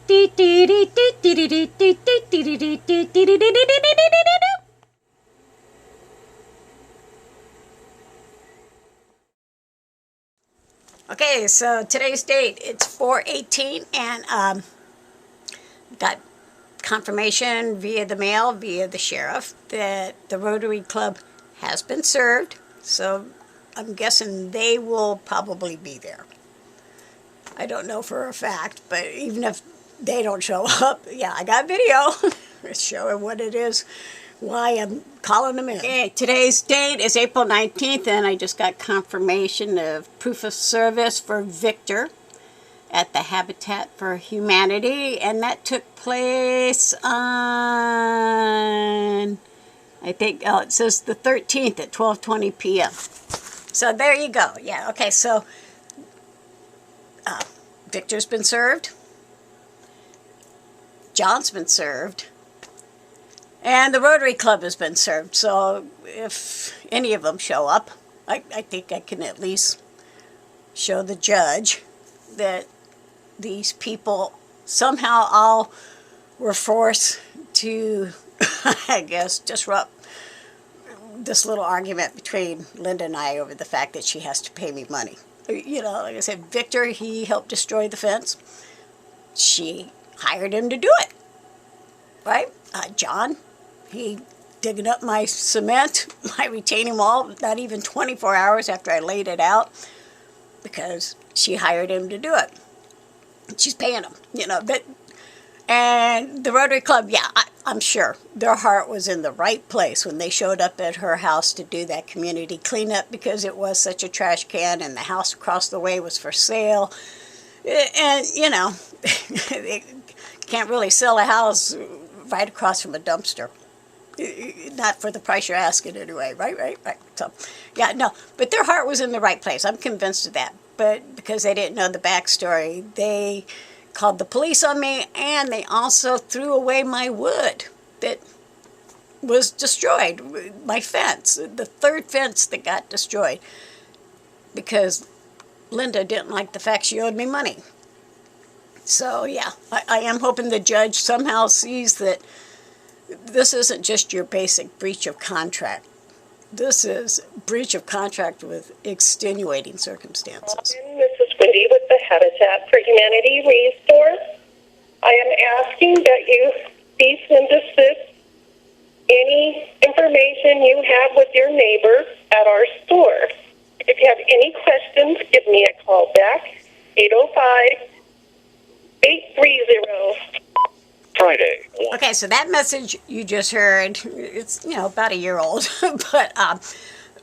Okay, so today's date, it's 4/18, and got confirmation via the mail, via the sheriff, that the Rotary Club has been served. So I'm guessing they will probably be there. I don't know for a fact, but even if they don't show up, yeah, I got video showing what it is, why I'm calling them in. Okay, today's date is April 19th, and I just got confirmation of proof of service for Victor at the Habitat for Humanity, and that took place on, I think, oh, it says the 13th at 12:20 p.m. So there you go. Yeah, okay, so Victor's been served, John's been served, and the Rotary Club has been served. So if any of them show up, I think I can at least show the judge that these people somehow all were forced to, I guess, disrupt this little argument between Linda and I over the fact that she has to pay me money. You know, like I said, Victor, he helped destroy the fence. She hired him to do it, right? John, he digging up my cement, my retaining wall, not even 24 hours after I laid it out, because she hired him to do it. She's paying him, you know. And the Rotary Club, yeah, I'm sure their heart was in the right place when they showed up at her house to do that community cleanup, because it was such a trash can and the house across the way was for sale. And, you know, they can't really sell a house right across from a dumpster. Not for the price you're asking anyway, right. So, yeah, no, but their heart was in the right place. I'm convinced of that. But because they didn't know the backstory, they called the police on me, and they also threw away my wood that was destroyed, my fence, the third fence that got destroyed, because Linda didn't like the fact she owed me money. So, yeah, I am hoping the judge somehow sees that this isn't just your basic breach of contract. This is breach of contract with extenuating circumstances. This is Wendy with the Habitat for Humanity Restore. I am asking that you cease and desist any information you have with your neighbor at our store. If you have any questions, give me a call back, 805-830. Friday. Okay, so that message you just heard, it's, you know, about a year old, but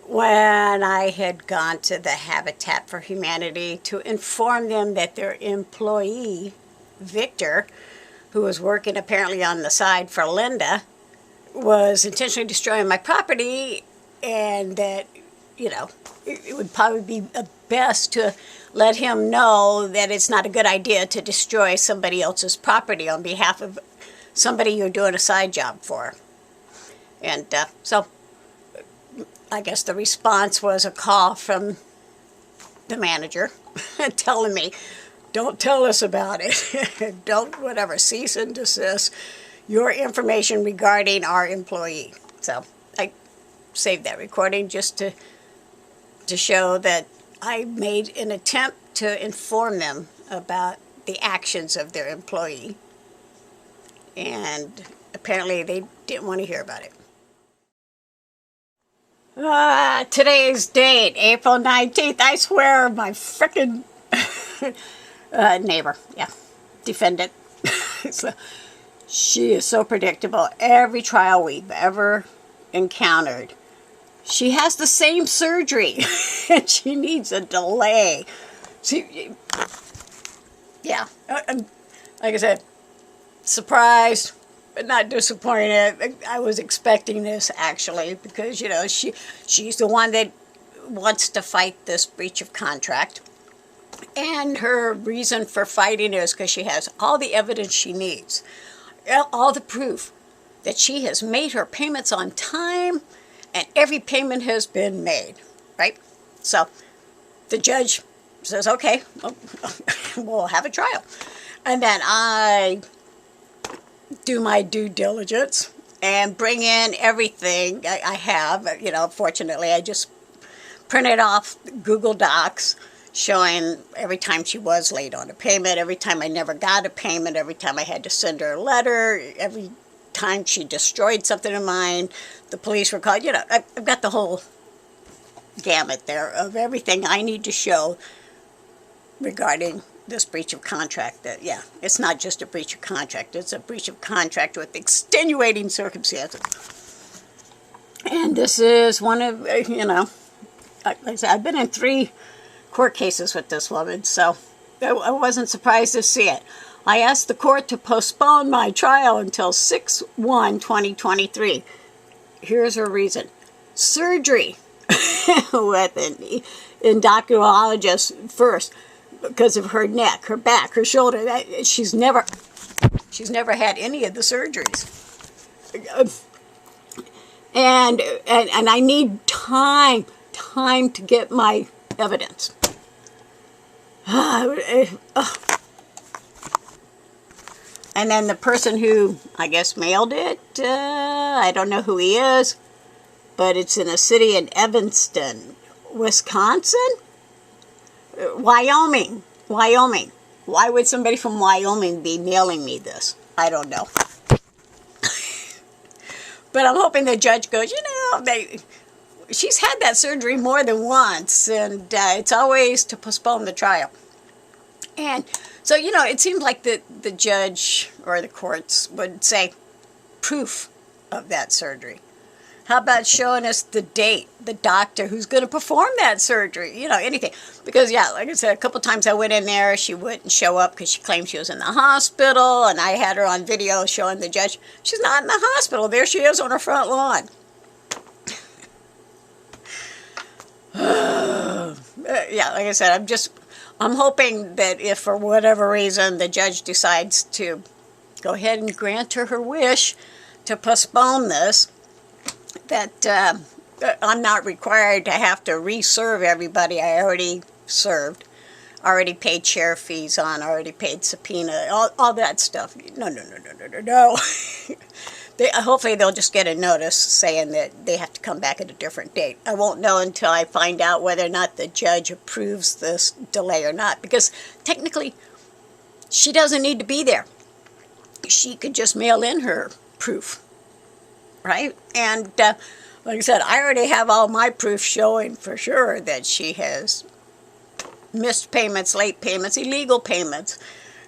when I had gone to the Habitat for Humanity to inform them that their employee, Victor, who was working apparently on the side for Linda, was intentionally destroying my property, and that, you know, it would probably be best to let him know that it's not a good idea to destroy somebody else's property on behalf of somebody you're doing a side job for. And so I guess the response was a call from the manager telling me, don't tell us about it. Don't, whatever, cease and desist your information regarding our employee. So I saved that recording just to show that I made an attempt to inform them about the actions of their employee, and apparently they didn't want to hear about it. Today's date, April 19th. I swear, my frickin' neighbor, yeah, defendant. So, she is so predictable. Every trial we've ever encountered, she has the same surgery, and she needs a delay. Yeah, like I said, surprised, but not disappointed. I was expecting this, actually, because, you know, she's the one that wants to fight this breach of contract. And her reason for fighting is because she has all the evidence she needs, all the proof that she has made her payments on time, and every payment has been made, right? So the judge says, okay, well, we'll have a trial. And then I do my due diligence and bring in everything I have. Fortunately, I just printed off Google Docs showing every time she was late on a payment, every time I never got a payment, every time I had to send her a letter, every time she destroyed something of mine, the police were called. I've got the whole gamut there of everything I need to show regarding this breach of contract. That, yeah, it's not just a breach of contract, it's a breach of contract with extenuating circumstances. And this is one of, like I said, I've been in 3 court cases with this woman, so I wasn't surprised to see it. I asked the court to postpone my trial until 6/1/2023. Here's her reason. Surgery with an endocrinologist first because of her neck, her back, her shoulder. She's never had any of the surgeries. And I need time to get my evidence. And then the person who, I guess, mailed it, I don't know who he is, but it's in a city in Evanston, Wisconsin? Wyoming. Why would somebody from Wyoming be mailing me this? I don't know. But I'm hoping the judge goes, she's had that surgery more than once, and it's always to postpone the trial. And so, it seems like the judge or the courts would say proof of that surgery. How about showing us the date, the doctor who's going to perform that surgery, anything. Because, like I said, a couple times I went in there, she wouldn't show up because she claimed she was in the hospital, and I had her on video showing the judge she's not in the hospital. There she is on her front lawn. Like I said, I'm hoping that if for whatever reason the judge decides to go ahead and grant her wish to postpone this, that I'm not required to have to re-serve everybody I already served, already paid sheriff fees on, already paid subpoena, all that stuff. No. Hopefully they'll just get a notice saying that they have to come back at a different date. I won't know until I find out whether or not the judge approves this delay or not, because technically she doesn't need to be there. She could just mail in her proof, right? And like I said, I already have all my proof showing for sure that she has missed payments, late payments, illegal payments,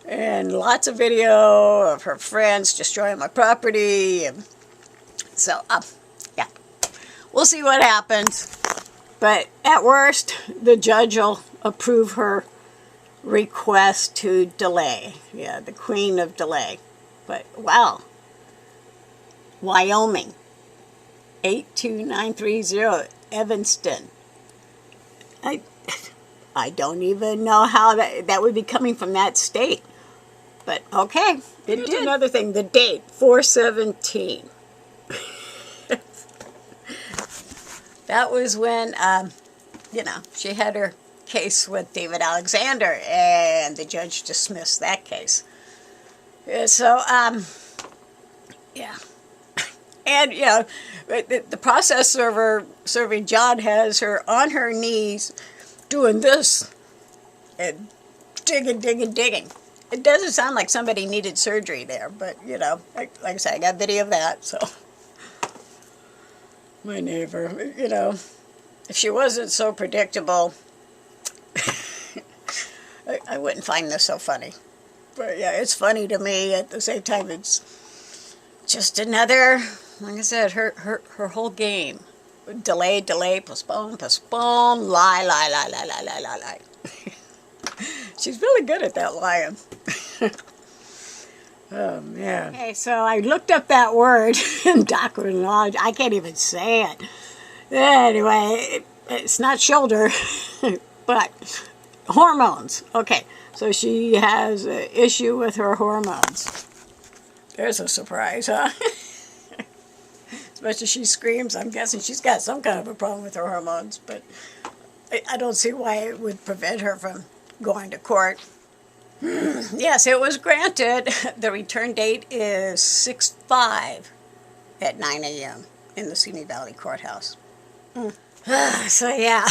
and lots of video of her friends destroying my property. And so, yeah, we'll see what happens. But at worst, the judge will approve her request to delay. Yeah, the queen of delay. But, wow. Wyoming. 82930, Evanston. I don't even know how that would be coming from that state. But, okay, it did. Another thing, the date, 4/17. That was when, she had her case with David Alexander, and the judge dismissed that case. So, yeah. And, the process server serving John has her on her knees doing this and digging. It doesn't sound like somebody needed surgery there, but, like I said, I got video of that, so. My neighbor, if she wasn't so predictable, I wouldn't find this so funny. But, yeah, it's funny to me. At the same time, it's just another, like I said, her whole game. Delay, postpone, lie. She's really good at that lying. Oh, man. Okay, so I looked up that word, endocrinology. I can't even say it. Anyway, it's not shoulder, but hormones. Okay, so she has an issue with her hormones. There's a surprise, huh? Especially she screams. I'm guessing she's got some kind of a problem with her hormones. But I don't see why it would prevent her from going to court. Yes, it was granted. The return date is 6/5 at 9 a.m. in the Simi Valley Courthouse. So yeah,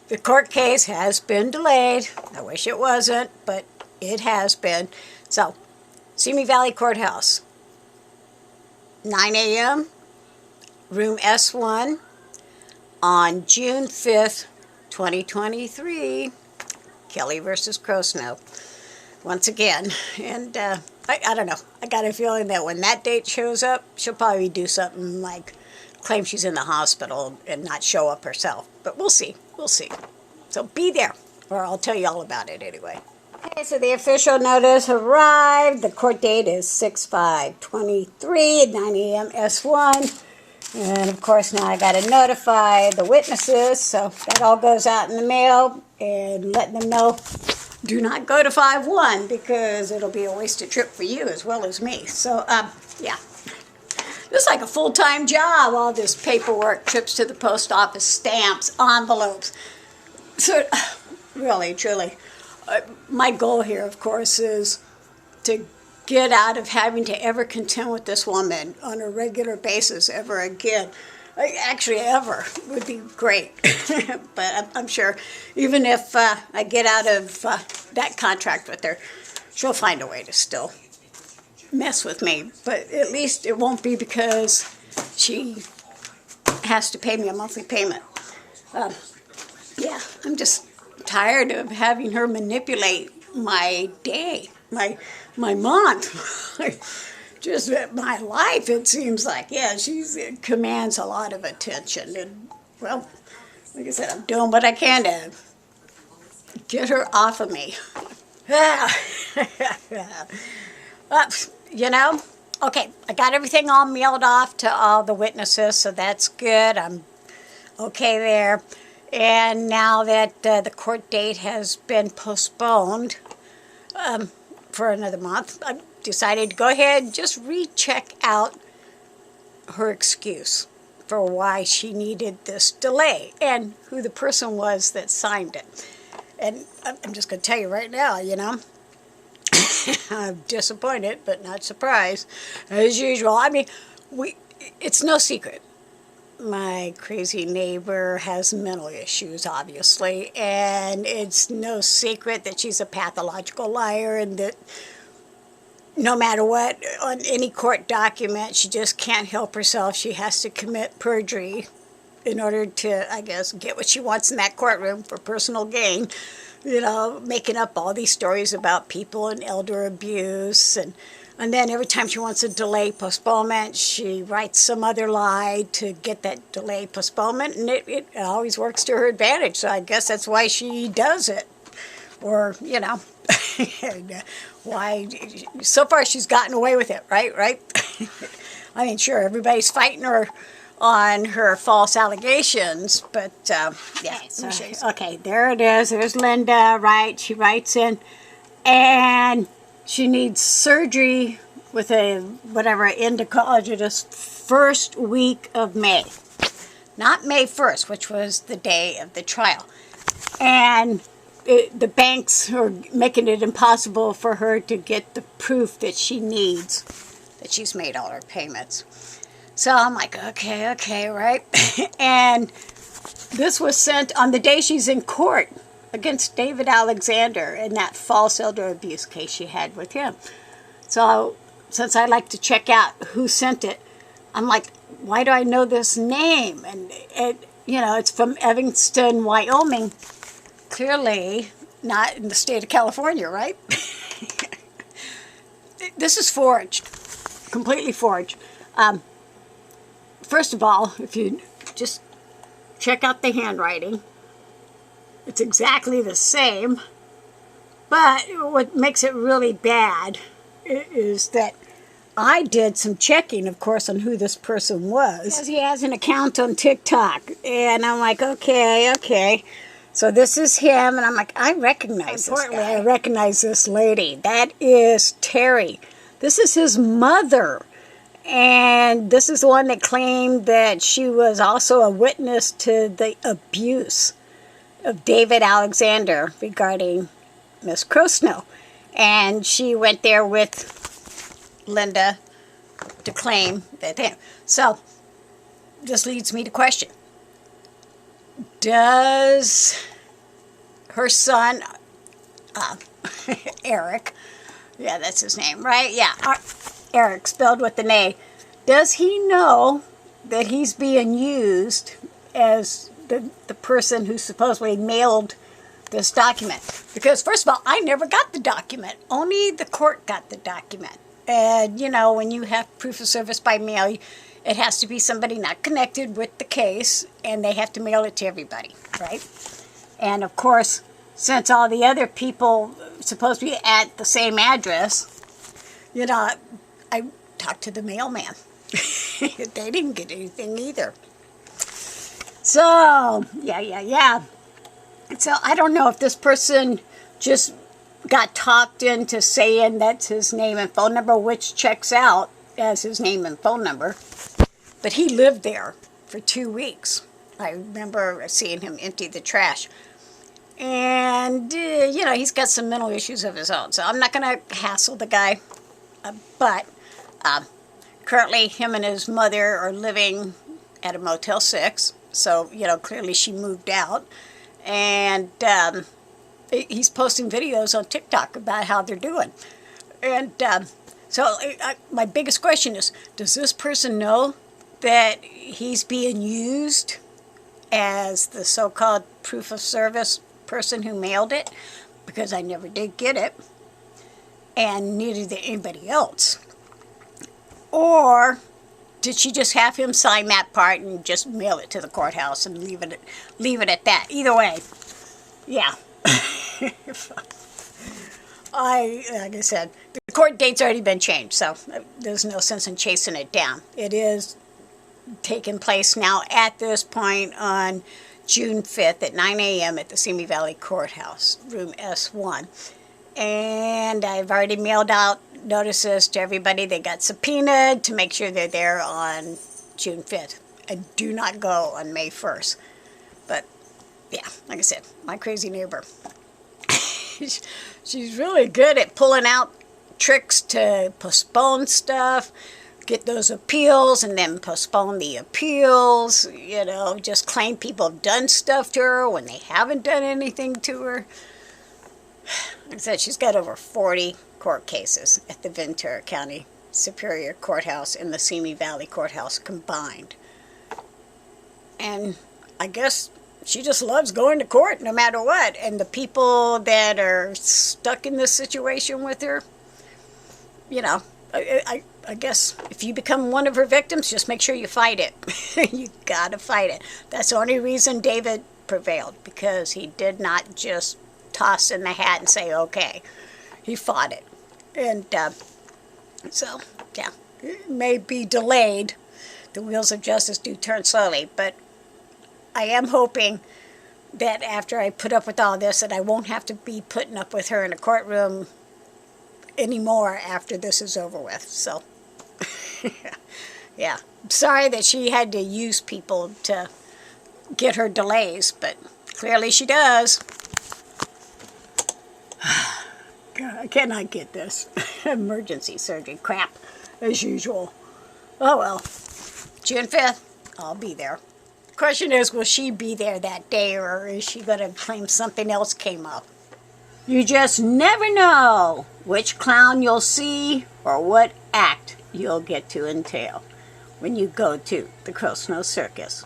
the court case has been delayed. I wish it wasn't, but it has been. So, Simi Valley Courthouse, 9 a.m., room S1, on June 5th, 2023, Kelly versus Crosnoe. Once again, and I don't know. I got a feeling that when that date shows up, she'll probably do something like claim she's in the hospital and not show up herself. But we'll see. We'll see. So be there, or I'll tell you all about it anyway. Okay, so the official notice arrived. The court date is 6/5/23 at 9 a.m. S1. And of course now I got to notify the witnesses, so that all goes out in the mail and let them know do not go to 5/1 because it'll be a wasted trip for you as well as me. So yeah, this is like a full-time job, all this paperwork, trips to the post office, stamps, envelopes. So really, truly, my goal here, of course, is to get out of having to ever contend with this woman on a regular basis ever again. Actually, ever would be great. But I'm sure even if I get out of that contract with her, she'll find a way to still mess with me. But at least it won't be because she has to pay me a monthly payment. Yeah, I'm just tired of having her manipulate my day, my month, just my life, it seems like. Yeah, she commands a lot of attention. And, well, like I said, I'm doing what I can to get her off of me. You know, okay, I got everything all mailed off to all the witnesses, so that's good. I'm okay there. And now that the court date has been postponed for another month, I decided to go ahead and just recheck out her excuse for why she needed this delay and who the person was that signed it. And I'm just going to tell you right now, you know, I'm disappointed but not surprised, as usual. I mean, it's no secret. My crazy neighbor has mental issues, obviously, and it's no secret that she's a pathological liar and that no matter what, on any court document, she just can't help herself. She has to commit perjury in order to, I guess, get what she wants in that courtroom for personal gain. You know, making up all these stories about people and elder abuse, and then every time she wants a delay postponement, she writes some other lie to get that delay postponement, and it always works to her advantage. So I guess that's why she does it. Or, you know, why, so far she's gotten away with it, right? I mean, sure, everybody's fighting her on her false allegations, but, yeah. So, okay, there it is. There's Linda, right? She writes in, and she needs surgery with a, whatever, endocrinologist first week of May. Not May 1st, which was the day of the trial. And the banks are making it impossible for her to get the proof that she needs, that she's made all her payments. So I'm like, okay, right? And this was sent on the day she's in court against David Alexander in that false elder abuse case she had with him. So since I like to check out who sent it, I'm like, why do I know this name? And you know, it's from Evanston, Wyoming. Clearly not in the state of California, right? This is forged, completely forged. First of all, if you just check out the handwriting, it's exactly the same, but what makes it really bad is that I did some checking, of course, on who this person was. Because he has an account on TikTok, and I'm like, okay. So this is him, and I'm like, I recognize this guy. I recognize this lady. That is Terry. This is his mother. And this is the one that claimed that she was also a witness to the abuse of David Alexander regarding Miss Crosnoe. And she went there with Linda to claim that. So this leads me to question. Does her son, Eric, yeah, that's his name, right? Yeah, Eric, spelled with an A. Does he know that he's being used as the person who supposedly mailed this document? Because, first of all, I never got the document. Only the court got the document. And, you know, when you have proof of service by mail, it has to be somebody not connected with the case, and they have to mail it to everybody, right? And, of course, since all the other people supposed to be at the same address, you know, I talked to the mailman. They didn't get anything either. So, yeah. So, I don't know if this person just got talked into saying that's his name and phone number, which checks out as his name and phone number. But he lived there for 2 weeks. I remember seeing him empty the trash. And, you know, he's got some mental issues of his own. So I'm not going to hassle the guy. But currently him and his mother are living at a Motel 6. So, you know, clearly she moved out. And he's posting videos on TikTok about how they're doing. And so my biggest question is, does this person know that he's being used as the so-called proof of service person who mailed it? Because I never did get it. And neither did anybody else. Or did she just have him sign that part and just mail it to the courthouse and leave it at that? Either way, yeah. Like I said, the court date's already been changed, so there's no sense in chasing it down. It is taking place now at this point on June 5th at 9 a.m. at the Simi Valley Courthouse, room S1. And I've already mailed out notices to everybody. They got subpoenaed to make sure they're there on June 5th. And do not go on May 1st. But, yeah, like I said, my crazy neighbor. She's really good at pulling out tricks to postpone stuff, get those appeals, and then postpone the appeals. You know, just claim people have done stuff to her when they haven't done anything to her. Like I said, she's got over 40 court cases at the Ventura County Superior Courthouse and the Simi Valley Courthouse combined. And I guess she just loves going to court no matter what. And the people that are stuck in this situation with her, you know, I guess if you become one of her victims, just make sure you fight it. You gotta fight it. That's the only reason David prevailed, because he did not just toss in the hat and say, okay. He fought it. And so, yeah, it may be delayed. The wheels of justice do turn slowly, but I am hoping that after I put up with all this, that I won't have to be putting up with her in a courtroom anymore after this is over with. So, yeah, I'm sorry that she had to use people to get her delays, but clearly she does. God, I cannot get this. Emergency surgery crap, as usual. Oh well. June 5th, I'll be there. Question is, will she be there that day, or is she going to claim something else came up? You just never know which clown you'll see or what act you'll get to entail when you go to the Crosnoe Circus.